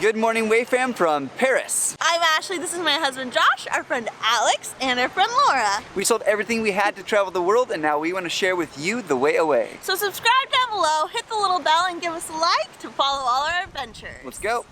Good morning, Way Fam from Paris. I'm Ashley, this is my husband Josh, our friend Alex, and our friend Laura. We sold everything we had to travel the world, and now we want to share with you the way away. So subscribe down below, hit the little bell, and give us a like to follow all our adventures. Let's go.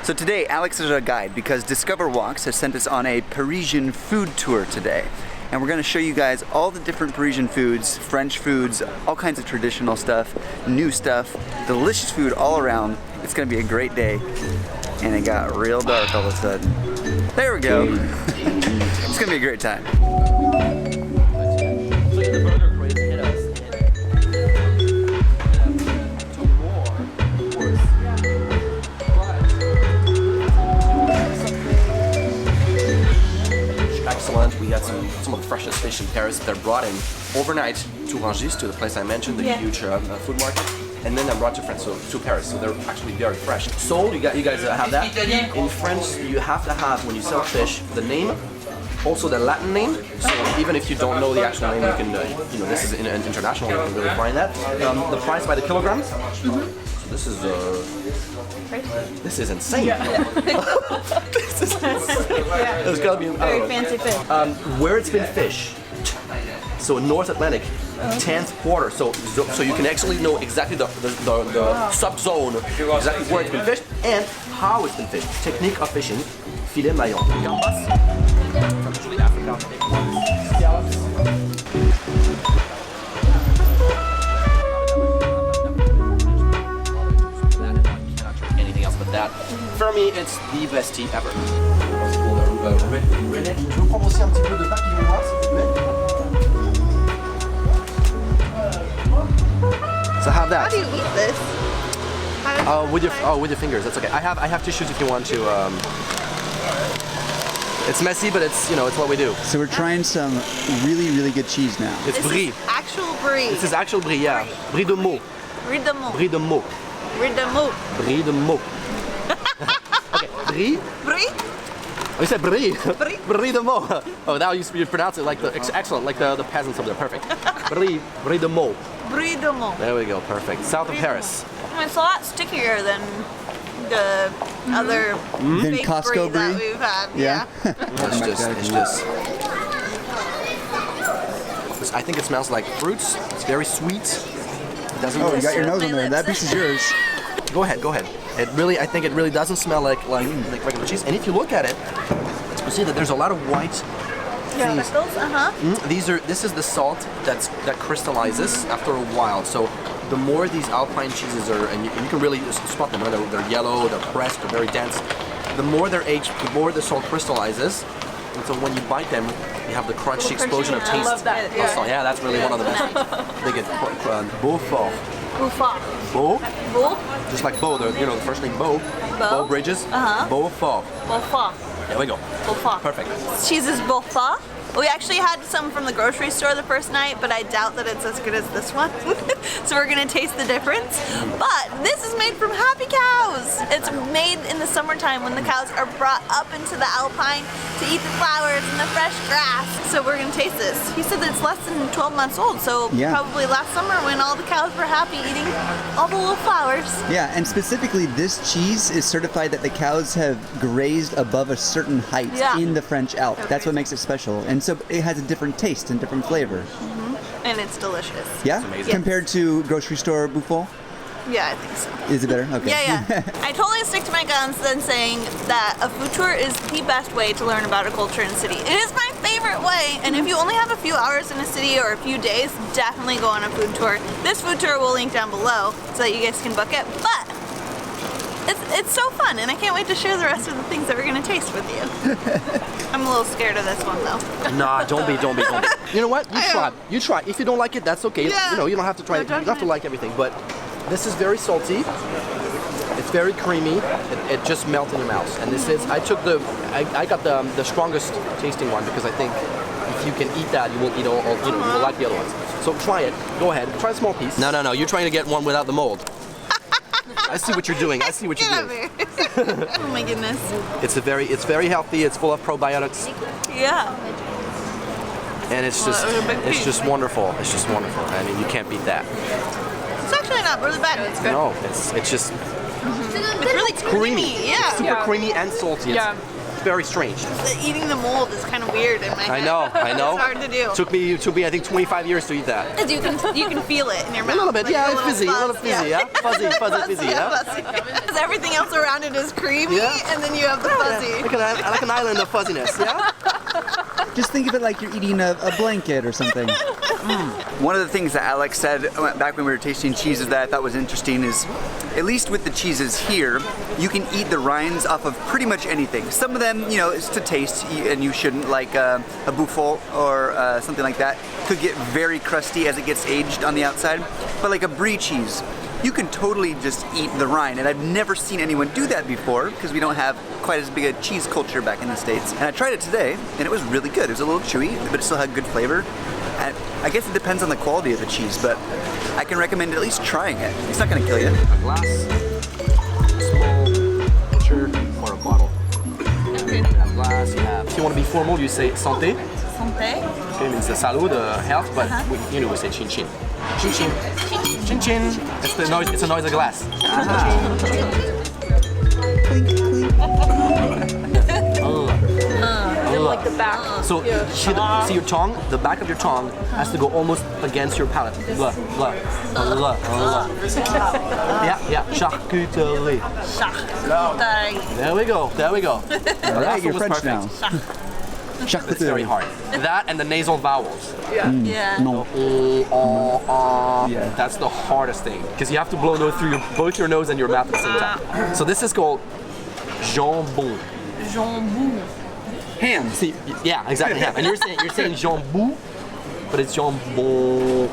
So today, Alex is our guide because Discover Walks has sent us on a Parisian food tour today. And we're gonna show you guys all the different Parisian foods, French foods, all kinds of traditional stuff, new stuff, delicious food all around. It's gonna be a great day. And it got real dark all of a sudden. There we go. It's gonna be a great time. Excellent. We got some of the freshest fish in Paris. They're brought in overnight to Rungis, to the place I mentioned, the huge food market, and then they're brought to France, so to Paris. So they're actually very fresh. Sole, you guys have that. In France, you have to have, when you sell fish, the name, also the Latin name. So even if you don't know the actual name, you can, this is international. You can really find that. The price by the kilogram. This is insane. This is insane. There's gotta be Very fancy fish. where it's been fished. So North Atlantic, 10th quarter. So you can actually know exactly the subzone, exactly where it's been fished and how it's been fished. Technique of fishing, filet maillon. Gambas, from usually Africa. Scallops. That. For me, it's the best tea ever. René, je veux prendre aussi un petit peu de pain qui est noir, s'il vous plaît. So have that. How do you eat this? With your fingers. That's okay. I have tissues if you want to. It's messy, but it's it's what we do. So we're trying some really good cheese now. It's brie. Actual brie. This is actual brie, yeah. Brie de Meaux. Brie de Meaux. Brie de Meaux. Brie de Meaux. Brie de Meaux. Okay, brie. Brie? Oh, you said brie. Brie. Brie de Meaux. Oh, now you pronounce it like excellent, like the peasants over there. Perfect. Brie de Meaux. Brie de Meaux. There we go. Perfect. South of Paris. It's a lot stickier than the other Than fake Costco brie that brie? we've had. Yeah? It's just. I think it smells like fruits. It's very sweet. It doesn't. Oh, you got your Lips. nose in there. That piece is yours. Go ahead. I think it really doesn't smell like regular cheese. And if you look at it, you see that there's a lot of white things. Speckles, This is the salt that crystallizes after a while. So the more these Alpine cheeses are, and you can really spot them. They're yellow, they're pressed, they're very dense. The more they're aged, the more the salt crystallizes. And so when you bite them, you have the crunchy explosion of taste. I love that. Yeah, that's really one of the best. They get Beaufort. Beaufort. Beau, Beau? just like Beau, the first name Beau. Beau Bridges. Beaufort. Beaufort. There we go. Beaufort. Perfect. Cheese is Beaufort. We actually had some from the grocery store the first night, but I doubt that it's as good as this one. So we're gonna taste the difference. But this is made from happy cows. It's made in the summertime when the cows are brought up into the Alpine to eat the flowers and the fresh grass. So we're gonna taste this. He said that it's less than 12 months old, so probably last summer when all the cows were happy eating all the little flowers. Yeah, and specifically this cheese is certified that the cows have grazed above a certain height in the French Alps. That's what makes it special. And so it has a different taste and different flavor. And it's delicious. Yeah? amazing. Compared to grocery store buffon? Yeah, I think so. Is it better? Okay. Yeah. I totally stick to my guns then saying that a food tour is the best way to learn about a culture in a city. It is my favorite way, and if you only have a few hours in a city or a few days, definitely go on a food tour. This food tour will link down below so that you guys can book it, but it's so fun, and I can't wait to share the rest of the things that we're gonna taste with you. I'm a little scared of this one though. Nah, don't be. You know what? You try. If you don't like it, that's okay. Yeah. You don't have to try it. You don't have to like everything, but this is very salty. It's very creamy. It just melts in your mouth. And this is, I got the strongest tasting one because I think if you can eat that, you will eat all you will like the other ones. So try it. Go ahead. Try a small piece. No. You're trying to get one without the mold. I see what you're doing. Oh my goodness. It's very healthy. It's full of probiotics. Yeah. and it's Well, it was a big piece. just wonderful. It's just wonderful. I mean, you can't beat that. It's actually not really bad. It's good. No, it's just It's really creamy. Yeah. super creamy and salty. Yeah. It's very strange. Eating the mold is kind of weird in my head. I know. It's hard to do. Took me I think 25 years to eat that. Because you can feel it in your mouth. A little bit, like yeah, little fizzy, a little fuzz, fizzy, yeah. Fuzzy, fizzy, yeah. Because everything else around it is creamy, Yeah. and then you have the fuzzy. Like an island of fuzziness, yeah? Just think of it like you're eating a blanket or something. One of the things that Alex said back when we were tasting cheeses that I thought was interesting is, at least with the cheeses here, you can eat the rinds off of pretty much anything. Some of them, you know, it's to taste, and you shouldn't, like a buffon or something like that, could get very crusty as it gets aged on the outside. But like a brie cheese, you can totally just eat the rind, and I've never seen anyone do that before because we don't have quite as big a cheese culture back in the States. And I tried it today, and it was really good. It was a little chewy, but it still had good flavor. And I guess it depends on the quality of the cheese, but I can recommend at least trying it. It's not gonna kill you. A glass, small pitcher, or a bottle. You have glass, you have. If you want to be formal, you say santé. Santé. Okay, means the salud, health, but we say chin chin. Chin chin. Chin chin. It's the noise. It's a noise of glass. Like the back. So see your tongue. The back of your tongue has to go almost against your palate. Blah, blah, blah, blah. Yeah. Charcuterie. Charcuterie. There we go. There we go. All right, you're French now. It's very hard. That and the nasal vowels. Yeah. No. Yeah. That's the hardest thing because you have to blow no through both your nose and your mouth at the same time. So this is called jambon. Jambon. Ham. See, yeah, exactly. Yeah. And you're saying jambon, but it's jambon.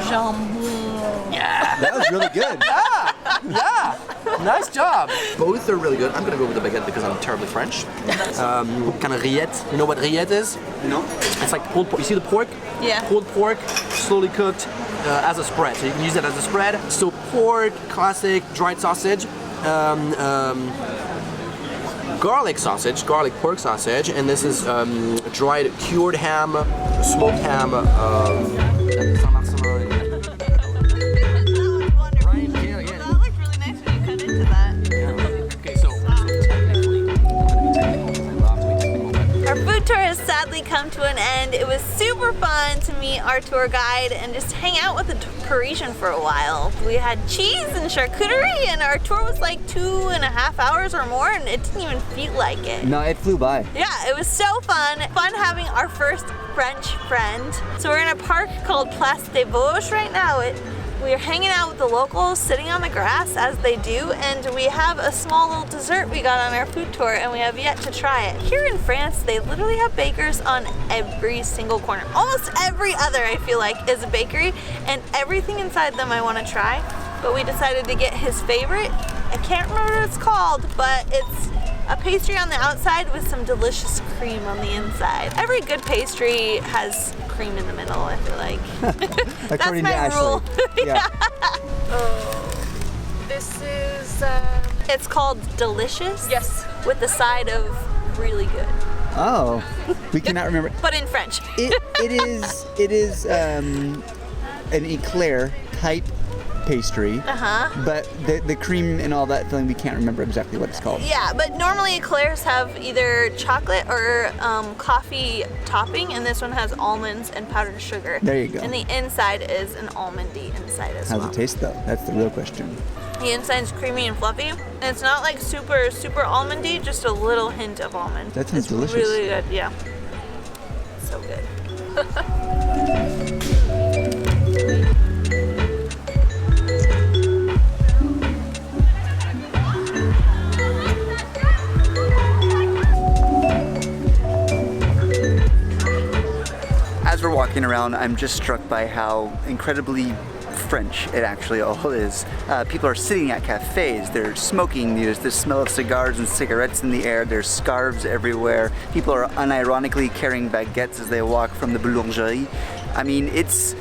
Jambon. Yeah. That was really good. Yeah. Nice job. Both are really good. I'm gonna go with the baguette because I'm terribly French. Kind of rillette. You know what rillette is? No. It's like pulled pork. You see the pork? Yeah. Pulled pork, slowly cooked as a spread. So you can use it as a spread. So pork, classic dried sausage, garlic sausage, garlic pork sausage, and this is dried cured ham, smoked ham, Saint-Marcelin. That looked really nice when you cut into that. Okay, so technically, I'm gonna be technical because I love to be technical, but Our food tour has sadly come to an end. It was super fun to meet our tour guide and just hang out with the Parisian for a while. We had cheese and charcuterie, and our tour was like 2.5 hours or more, and it didn't even feel like it. No, it flew by. Yeah, it was so fun. Fun having our first French friend. So we're in a park called Place des Vosges right now. We're hanging out with the locals, sitting on the grass as they do, and we have a small little dessert we got on our food tour, and we have yet to try it. Here in France, they literally have bakers on every single corner. Almost every other, I feel like, is a bakery, and everything inside them I want to try, but we decided to get his favorite. I can't remember what it's called, but it's a pastry on the outside with some delicious cream on the inside. Every good pastry has cream in the middle, I feel like. That's According my to Ashley. rule. Yeah. This is It's called Delicious. yes. With the side of really good, Oh, we cannot remember. but in French. It is an eclair type pastry, but the cream and all that filling, we can't remember exactly what it's called. Yeah, but normally eclairs have either chocolate or coffee topping, and this one has almonds and powdered sugar. There you go. And the inside is an almondy inside as How's well. it taste though? That's the real question. The inside's creamy and fluffy, and it's not like super almondy, just a little hint of almond. That sounds it's delicious. Really good, yeah. So good. As we're walking around, I'm just struck by how incredibly French it actually all is. People are sitting at cafes, they're smoking, there's the smell of cigars and cigarettes in the air, there's scarves everywhere. People are unironically carrying baguettes as they walk from the boulangerie. I mean, it's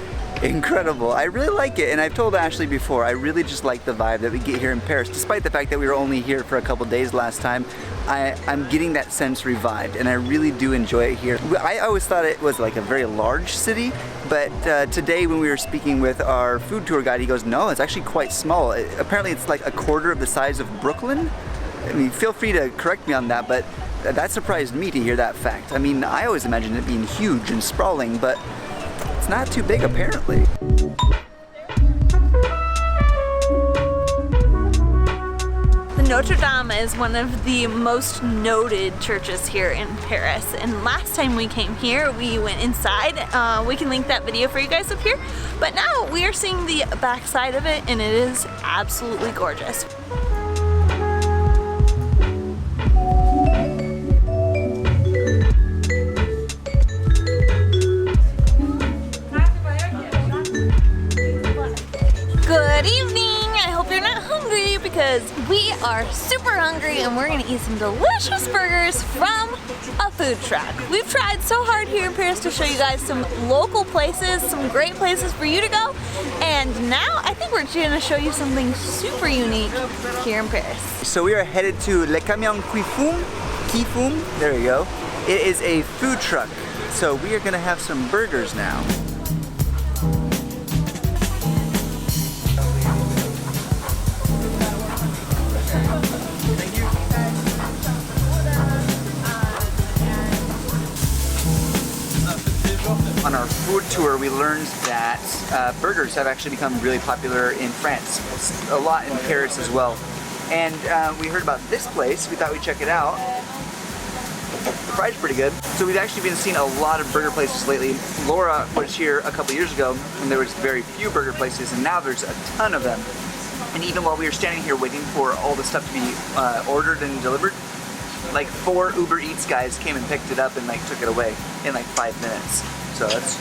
Incredible. I really like it, and I've told Ashley before, I really just like the vibe that we get here in Paris. Despite the fact that we were only here for a couple days last time, I'm getting that sense revived, and I really do enjoy it here. I always thought it was like a very large city, but today when we were speaking with our food tour guide, he goes, no, it's actually quite small. Apparently it's like a quarter of the size of Brooklyn. I mean, feel free to correct me on that, but that surprised me to hear that fact. I mean, I always imagined it being huge and sprawling, but it's not too big apparently. Notre Dame is one of the most noted churches here in Paris, and last time we came here we went inside. We can link that video for you guys up here, but now we are seeing the back side of it and it is absolutely gorgeous. Good evening! I hope you're not hungry because we are super hungry and we're gonna eat some delicious burgers from a food truck. We've tried so hard here in Paris to show you guys some local places, some great places for you to go, and now I think we're gonna show you something super unique here in Paris. So we are headed to Le Camion Kifum, there you go. It is a food truck, so we are gonna have some burgers now. On our food tour, we learned that burgers have actually become really popular in France, a lot in Paris as well. And we heard about this place, we thought we'd check it out. The price is pretty good. So we've actually been seeing a lot of burger places lately. Laura was here a couple years ago and there was very few burger places, and now there's a ton of them. And even while we were standing here waiting for all the stuff to be ordered and delivered, like 4 Uber Eats guys came and picked it up and like took it away in like 5 minutes. So it's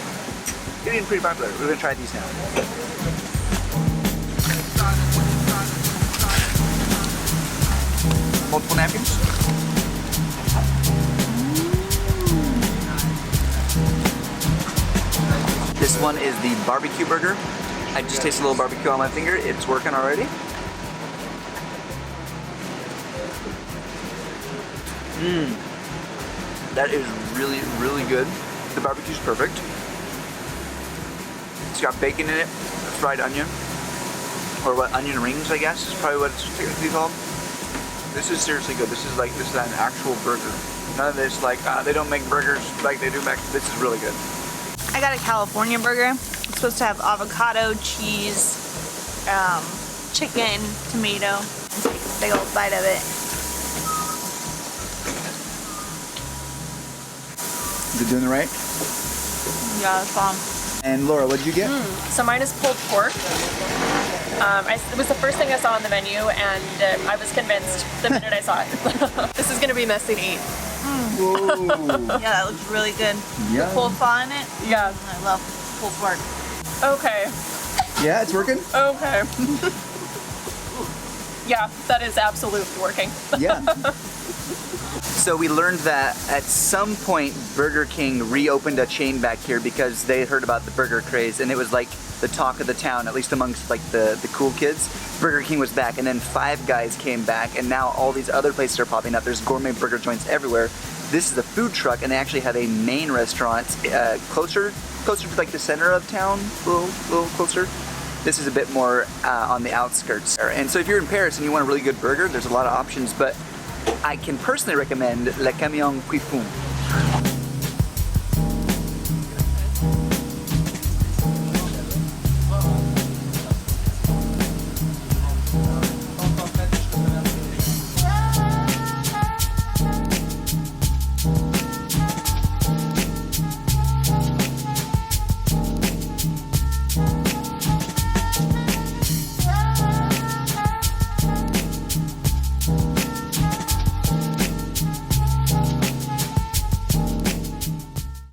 getting pretty popular. We're gonna try these now. Multiple napkins. This one is the barbecue burger. I just tasted a little barbecue on my finger. It's working already. That is really, really good. The barbecue's perfect. It's got bacon in it, fried onion, or what, onion rings, I guess is probably what it's technically called. This is seriously good. This is an actual burger. None of this like, they don't make burgers like they do back. This is really good. I got a California burger. It's supposed to have avocado, cheese, chicken, tomato. Take a big old bite of it. Is it doing it right? Yeah, it's bomb. And Laura, what did you get? So mine is pulled pork. It was the first thing I saw on the menu, and I was convinced the minute I saw it. This is gonna be messy to eat. Whoa. Yeah, that looks really good. Yeah. Pulled pho in it. Yeah. I love pulled pork. Okay. Yeah, it's working? Okay. Yeah, that is absolutely working. Yeah. So we learned that at some point Burger King reopened a chain back here because they heard about the burger craze, and it was like the talk of the town, at least amongst like the cool kids. Burger King was back, and then Five Guys came back, and now all these other places are popping up. There's gourmet burger joints everywhere. This is a food truck, and they actually have a main restaurant closer to like the center of town, a little closer. This is a bit more on the outskirts. And so if you're in Paris and you want a really good burger, there's a lot of options, but I can personally recommend Le Camion Kifum.